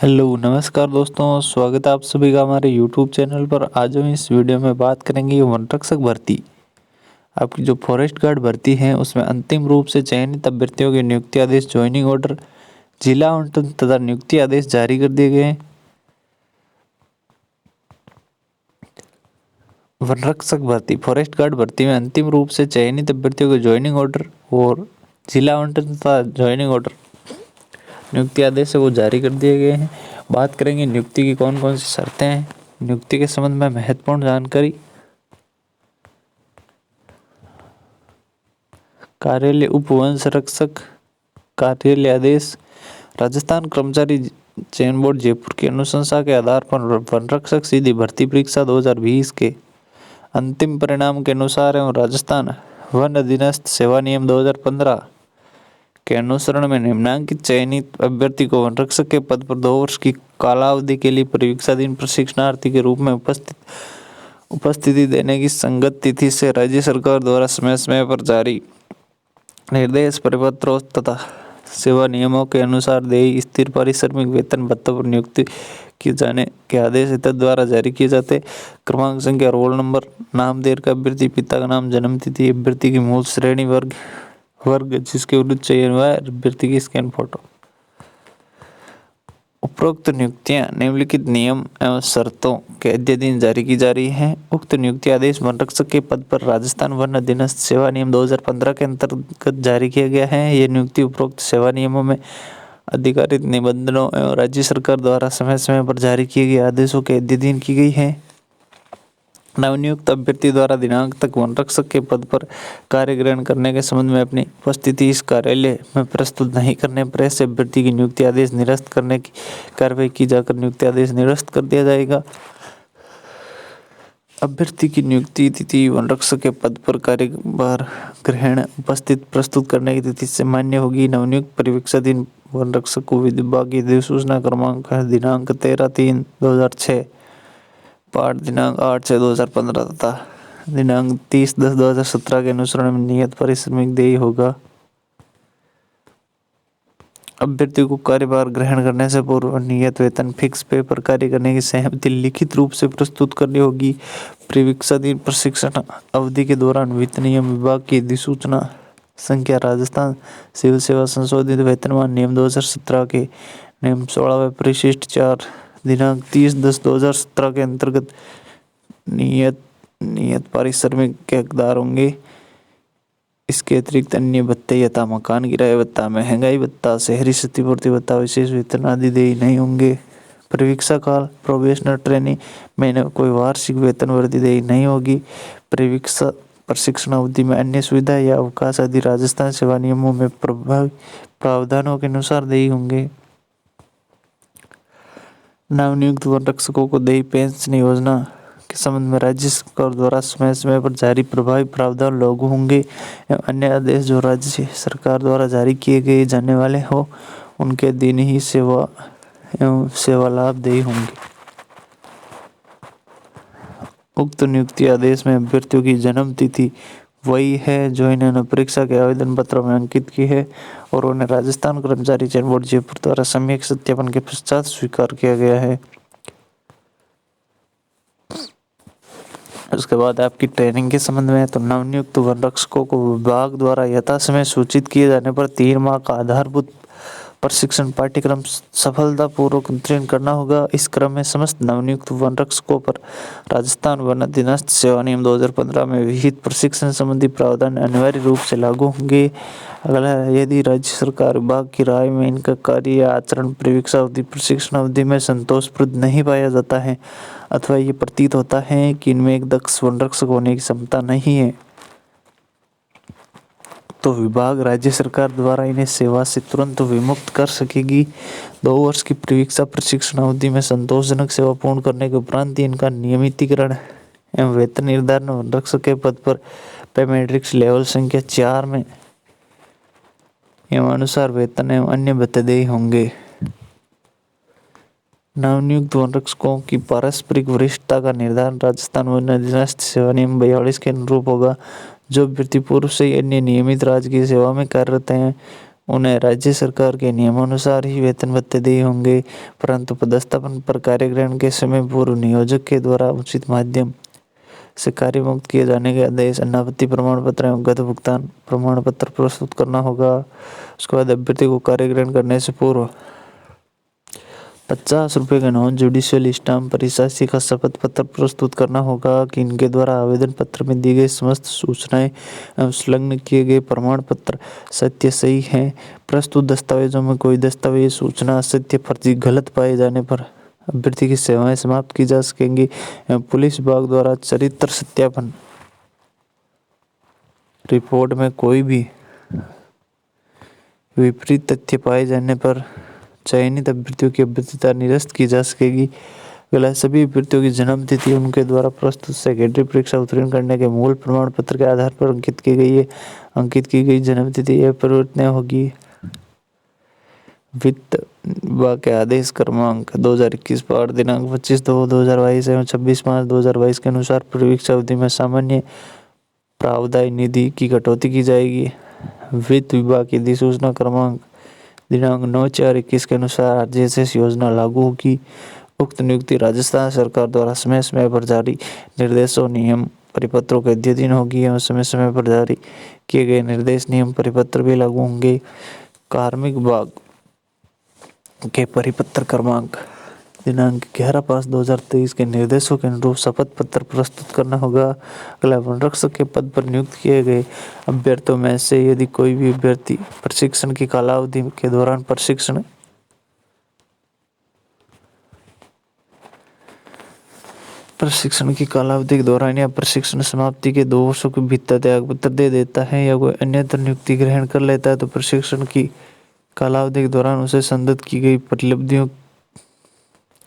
Hello नमस्कार दोस्तों, स्वागत है आप सभी का हमारे यूट्यूब चैनल पर। आज हम इस वीडियो में बात करेंगे वन रक्षक भर्ती। आपकी जो फॉरेस्ट गार्ड भर्ती है उसमें अंतिम रूप से चयनित अभ्यर्थियों के नियुक्ति आदेश, ज्वाइनिंग ऑर्डर, जिला आवंटन तथा नियुक्ति आदेश जारी कर दिए गए हैं। वन रक्षक भर्ती, फॉरेस्ट गार्ड भर्ती में अंतिम रूप से चयनित अभ्यर्थियों के ज्वाइनिंग ऑर्डर और जिला आवंटन तथा ज्वाइनिंग ऑर्डर, नियुक्ति आदेश है वो जारी कर दिए गए हैं। बात करेंगे नियुक्ति की कौन कौन सी शर्तें हैं। नियुक्ति के संबंध में महत्वपूर्ण जानकारी। कार्यालय उप वन संरक्षक कार्यालय आदेश। राजस्थान कर्मचारी चयन बोर्ड जयपुर की अनुशंसा के आधार पर वन रक्षक सीधी भर्ती परीक्षा 2020 के अंतिम परिणाम के अनुसार एवं राजस्थान वन अधीनस्थ सेवा नियम 2015 के अनुसरण में निम्नांकित चयनित अभ्यर्थी को वन रक्षक के पद पर 2 वर्ष की कालावधि के लिए परीक्षाधीन प्रशिक्षणार्थी के रूप में उपस्थिति देने की संगत तिथि से राज्य सरकार द्वारा समय समय पर जारी निर्देश, परिपत्रों तथा सेवा नियमों के अनुसार देय स्थिर पारिश्रमिक वेतन भत्तों पर नियुक्ति किए जाने के आदेश इत्यादि द्वारा जारी किए जाते। क्रमांक, संख्या, रोल नंबर, नाम देर का अभ्यर्थी, पिता का नाम, जन्म तिथि, अभ्यर्थी की मूल श्रेणी, वर्ग जिसके विरुद्ध चयन हुआ है, अभ्यर्थी की स्कैन फोटो। उपरोक्त नियुक्तियां निम्नलिखित नियम एवं शर्तों के अधीन जारी की जा रही हैं। उक्त नियुक्ति आदेश वन रक्षक के पद पर राजस्थान वन अधीनस्थ सेवा नियम 2015 के अंतर्गत जारी किया गया है। ये नियुक्ति उपरोक्त सेवा नियमों में अधिकारित निबंधनों एवं राज्य सरकार द्वारा समय समय पर जारी किए गए आदेशों के अधीन की गई है। नवनियुक्त अभ्यर्थी द्वारा दिनांक तक वन रक्षक के पद पर कार्य ग्रहण करने के संबंध में अपनी उपस्थिति इस कार्यालय में प्रस्तुत नहीं करने पर ऐसे अभ्यर्थी की नियुक्ति आदेश निरस्त करने की कार्रवाई की जाकर नियुक्ति आदेश निरस्त कर दिया जाएगा। अभ्यर्थी की नियुक्ति तिथि वन रक्षक के पद पर कार्यभार ग्रहण उपस्थित प्रस्तुत करने की तिथि से मान्य होगी। नवनियुक्त परीक्षाधीन वन रक्षक को विभागीय अधिसूचना क्रमांक दिनांक 13/3/2006, पाठ दिनांक 8/6/2015 तथा दिनांक 30/10/2017 के अनुसरण में नियत पारिश्रमिक देय होगा। अभ्यर्थी को कार्यभार ग्रहण करने से पूर्व नियत वेतन फिक्स पे पर कार्य करने की सहमति लिखित रूप से प्रस्तुत करनी होगी। परीक्षाधीन प्रशिक्षण अवधि के दौरान वित्त नियम विभाग की अधिसूचना संख्या राजस्थान सिविल सेवा संशोधित वेतनमान नियम 2017 के नियम 16 परिशिष्ट 4 दिनांक 30/10/2017 के अंतर्गत नियत पारिश्रमिक के हकदार होंगे। इसके अतिरिक्त अन्य भत्ते यथा मकान किराया भत्ता, महंगाई भत्ता, शहरी क्षतिपूर्ति भत्ता, विशेष वेतन आदि देय नहीं होंगे। परीक्षा काल, प्रोबेशनर ट्रेनिंग में कोई वार्षिक वेतन वृद्धि देय नहीं होगी। परीक्षा प्रशिक्षण अवधि में अन्य सुविधा या अवकाश आदि राजस्थान सेवा नियमों में प्रभावी प्रावधानों के अनुसार देय होंगे। नवनियुक्त वन रक्षकों को देय पेंशन योजना के संबंध में राज्य सरकार द्वारा समय समय पर जारी प्रभावी प्रावधान लागू होंगे एवं अन्य आदेश जो राज्य सरकार द्वारा जारी किए गए जाने वाले हो उनके अधीन ही सेवा एवं सेवा लाभ देय होंगे। उक्त नियुक्ति आदेश में अभ्यर्थियों की जन्म तिथि वही है जो इन्होंने परीक्षा के आवेदन पत्रों में अंकित की है और उन्हें राजस्थान कर्मचारी चयन बोर्ड जयपुर द्वारा सम्यक सत्यापन के पश्चात स्वीकार किया गया है। उसके बाद आपकी ट्रेनिंग के संबंध में तो नवनियुक्त वन रक्षकों को विभाग द्वारा यथा समय सूचित किए जाने पर 3 माह का आधारभूत प्रशिक्षण पाठ्यक्रम सफलतापूर्वक उत्तीर्ण करना होगा। इस क्रम में समस्त नवनियुक्त वन रक्षकों पर राजस्थान वन अधीनस्थ सेवा नियम 2015 में विहित प्रशिक्षण संबंधी प्रावधान अनिवार्य रूप से लागू होंगे। अगला, यदि राज्य सरकार विभाग की राय में इनका कार्य या आचरण परीक्षा अवधि प्रशिक्षण अवधि में संतोषप्रद नहीं पाया जाता है अथवा ये प्रतीत होता है कि इनमें एक दक्ष वन रक्षक होने की क्षमता नहीं है तो विभाग राज्य सरकार द्वारा इन्हें सेवा से तुरंत विमुक्त कर सकेगी। 2 वर्ष की परीक्षा प्रशिक्षण अवधि में संतोषजनक सेवा पूर्ण करने के उपरांत इनका नियमितीकरण एवं वेतन निर्धारण वन रक्षक के पद पर पे मैट्रिक्स लेवल संख्या 4 में एवं अनुसार वेतन एवं अन्य भत्ते देय होंगे। नवनियुक्त वन रक्षकों की पारस्परिक वरिष्ठता का निर्धारण राजस्थान वन अधीनस्थ सेवा नियम 42 के अनुरूप होगा। जो अभ्यर्थी पूर्व से ही अन्य नियमित राजकीय सेवा में कार्यरत हैं उन्हें राज्य सरकार के नियमानुसार ही वेतन भत्ते दिए होंगे, परंतु पदस्थापन पर कार्यग्रहण के समय पूर्व नियोजक के द्वारा उचित माध्यम से कार्य मुक्त किए जाने के आदेश, अनापत्ति प्रमाण पत्र एवं गत भुगतान प्रमाण पत्र प्रस्तुत करना होगा। उसके बाद अभ्यर्थी को कार्यग्रहण करने से पूर्व 50 रुपये का नॉन जुडिशियल स्टाम्प परिशासी का शपथ पत्र प्रस्तुत करना होगा कि इनके द्वारा आवेदन पत्र में दी गई समस्त सूचनाएं एवं संलग्न किए गए प्रमाण पत्र सत्य सही हैं। प्रस्तुत दस्तावेजों में कोई दस्तावेज, सूचना असत्य, फर्जी, गलत पाए जाने पर अभ्यर्थी की सेवाएं समाप्त की जा सकेंगी एवं पुलिस विभाग द्वारा चरित्र सत्यापन रिपोर्ट में कोई भी विपरीत तथ्य पाए जाने पर चयनित अभ्यर्थियों की अभ्यर्थता निरस्त की जा सकेगी। अगला, सभी अभ्यर्थियों की जन्म तिथि उनके द्वारा प्रस्तुत सेकेंडरी परीक्षा उत्तीर्ण करने के मूल प्रमाण पत्र के आधार पर अंकित की गई जन्म तिथि अपरिवर्तनीय होगी। वित्त विभाग के आदेश क्रमांक 2021 पाठ दिनांक 25/2/2022 एवं 26/5/2022 के अनुसार परीक्षा अवधि में सामान्य प्रावधाय निधि की कटौती की जाएगी। वित्त विभाग की अधिसूचना क्रमांक दिनांक 9/4/21 के अनुसार आरजीएसएस योजना लागू होगी। उक्त नियुक्ति राजस्थान सरकार द्वारा समय समय पर जारी निर्देशों, नियम, परिपत्रों के अधीन होगी एवं समय समय पर जारी किए गए निर्देश, नियम, परिपत्र भी लागू होंगे। कार्मिक विभाग के परिपत्र क्रमांक दिनांक 11/5/2023 के निर्देशों के अनुरूप शपथ पत्र प्रस्तुत करना होगा। अगला, वन रक्षक के पद पर नियुक्त किए गए अभ्यर्थियों में से यदि कोई भी अभ्यर्थी प्रशिक्षण की कालावधि के दौरान प्रशिक्षण की कालावधि के दौरान या प्रशिक्षण समाप्ति के 2 वर्षों के भीतर त्याग पत्र दे देता है या कोई अन्यत्र नियुक्ति ग्रहण कर लेता है तो प्रशिक्षण की कालावधि के दौरान उसे संदर्भित की गई उपलब्धियों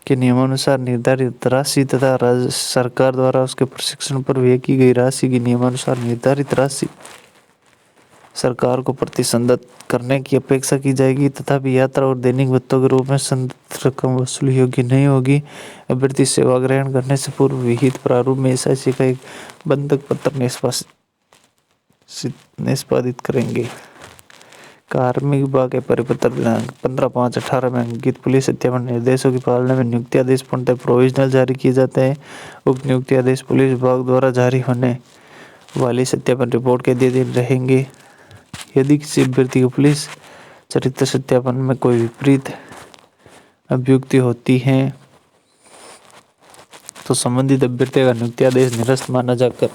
के नियमानुसार निर्धारित राशि तथा राज्य सरकार द्वारा उसके प्रशिक्षण पर व्यय की गई राशि की नियमानुसार निर्धारित राशि सरकार को प्रतिसंदत करने की अपेक्षा की जाएगी। तथापि यात्रा और दैनिक भत्तों के रूप में संदर्भित रकम वसूली योग्य नहीं होगी। अभ्यर्थी सेवा ग्रहण करने से पूर्व विहित प्रारूप में एसआईसी का एक बंधक पत्र निष्पादित करेंगे। कार्मिक विभाग के परिपत्र दिनांक 15/5/18 में अंकित पुलिस सत्यापन निर्देशों की पालना में नियुक्ति आदेश पूर्णतः प्रोविजनल जारी किए जाते हैं। उक्त नियुक्ति आदेश पुलिस विभाग द्वारा जारी होने वाली सत्यापन रिपोर्ट के अधीन रहेंगे। यदि किसी अभ्यर्थी को पुलिस चरित्र सत्यापन में कोई विपरीत अभियुक्ति होती है तो संबंधित अभ्यर्थी का नियुक्ति आदेश निरस्त माना जाकर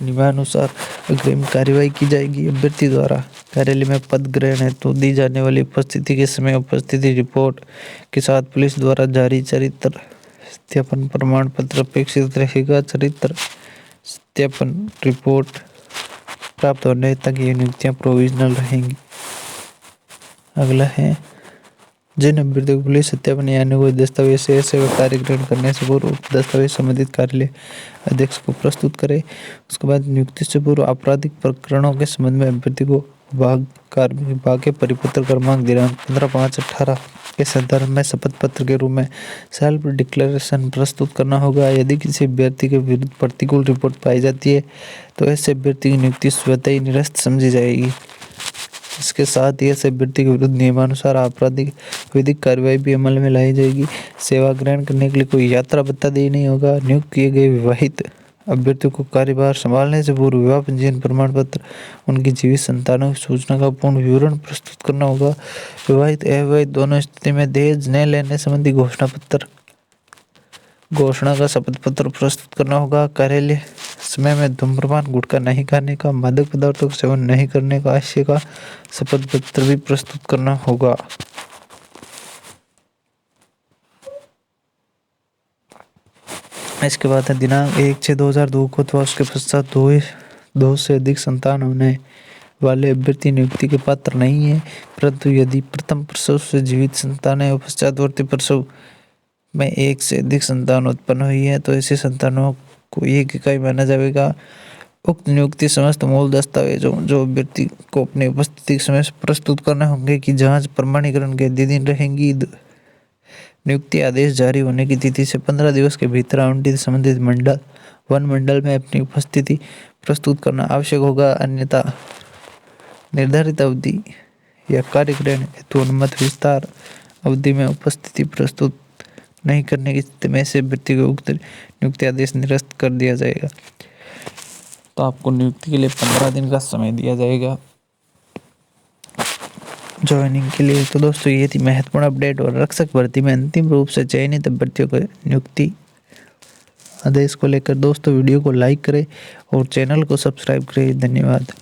नियमानुसार अग्रिम कार्यवाही की जाएगी। अभ्यर्थी द्वारा कार्यालय में पद ग्रहण हेतु दी जाने वाली उपस्थिति के समय उपस्थिति रिपोर्ट के साथ पुलिस द्वारा जारी चरित्र सत्यापन प्रमाण पत्र अपेक्षित रहेगा। चरित्र सत्यापन रिपोर्ट प्राप्त होने तक ये नियुक्तियां प्रोविजनल रहेंगी। अगला है, जिन अभ्यर्थियों को पुलिस सत्यापन यानी कोई दस्तावेज से कार्य ग्रहण करने से पूर्व दस्तावेज संबंधित कार्यालय अध्यक्ष को प्रस्तुत करे। उसके बाद नियुक्ति से पूर्व आपराधिक प्रकरणों के संबंध में अभ्यर्थी को कार्मिक विभाग के परिपत्र क्रमांक दिनांक 15/5/18 के संदर्भ में शपथ पत्र के रूप में सेल्फ डिक्लेरेशन प्रस्तुत करना होगा। यदि किसी अभ्यर्थी के विरुद्ध प्रतिकूल रिपोर्ट पाई जाती है तो ऐसे अभ्यर्थी की नियुक्ति स्वतः ही निरस्त समझी जाएगी। इसके साथ ही ऐसे अभ्यर्थी के विरुद्ध नियमानुसार आपराधिक विधिक कार्रवाई भी अमल में लाई जाएगी। सेवा ग्रहण करने के लिए कोई यात्रा भत्ता देय नहीं होगा। नियुक्त किए गए विवाहित अभ्यर्थियों को कार्यभार संभालने से पूर्व विवाह पंजीयन प्रमाण पत्र, उनकी जीवित संतानों की सूचना का पूर्ण विवरण प्रस्तुत करना होगा। विवाहित अविवाहित दोनों स्थिति में दहेज न लेने संबंधी घोषणा का शपथ पत्र प्रस्तुत करना होगा। कार्यालय समय में धूम्रपान, गुटखा नहीं खाने का, मादक पदार्थों का सेवन नहीं करने का आशय का शपथ पत्र भी प्रस्तुत करना होगा। इसके बाद है दिनांक 1/6/2002 को अथवा उसके पश्चात दो से अधिक संतान होने वाले अभ्यर्थी नियुक्ति के पात्र नहीं है, परंतु यदि प्रथम प्रसव से जीवित संतान है और पश्चातवर्ती प्रसव में 1 से अधिक संतान उत्पन्न हुई है तो ऐसे संतानों को एक इकाई माना जाएगा। उक्त नियुक्ति समस्त मूल दस्तावेजों जो अभ्यर्थी को अपनी उपस्थिति के समय प्रस्तुत करने होंगे की जांच प्रमाणीकरण के अधीन रहेंगी। नियुक्ति आदेश जारी होने की तिथि से 15 दिवस के भीतर आवंटित संबंधित वन मंडल में अपनी उपस्थिति प्रस्तुत करना आवश्यक होगा, अन्यथा निर्धारित अवधि या कार्य करने हेतु अनुमति विस्तार अवधि में उपस्थिति प्रस्तुत नहीं करने की स्थिति में ऐसे व्यक्ति को उक्त नियुक्ति आदेश निरस्त कर दिया जाएगा। तो आपको नियुक्ति के लिए 15 दिन का समय दिया जाएगा ज्वाइनिंग के लिए। तो दोस्तों ये थी महत्वपूर्ण अपडेट। और रक्षक भर्ती में अंतिम रूप से चयनित अभ्यर्थियों को नियुक्ति आदेश को लेकर दोस्तों वीडियो को लाइक करें और चैनल को सब्सक्राइब करें। धन्यवाद।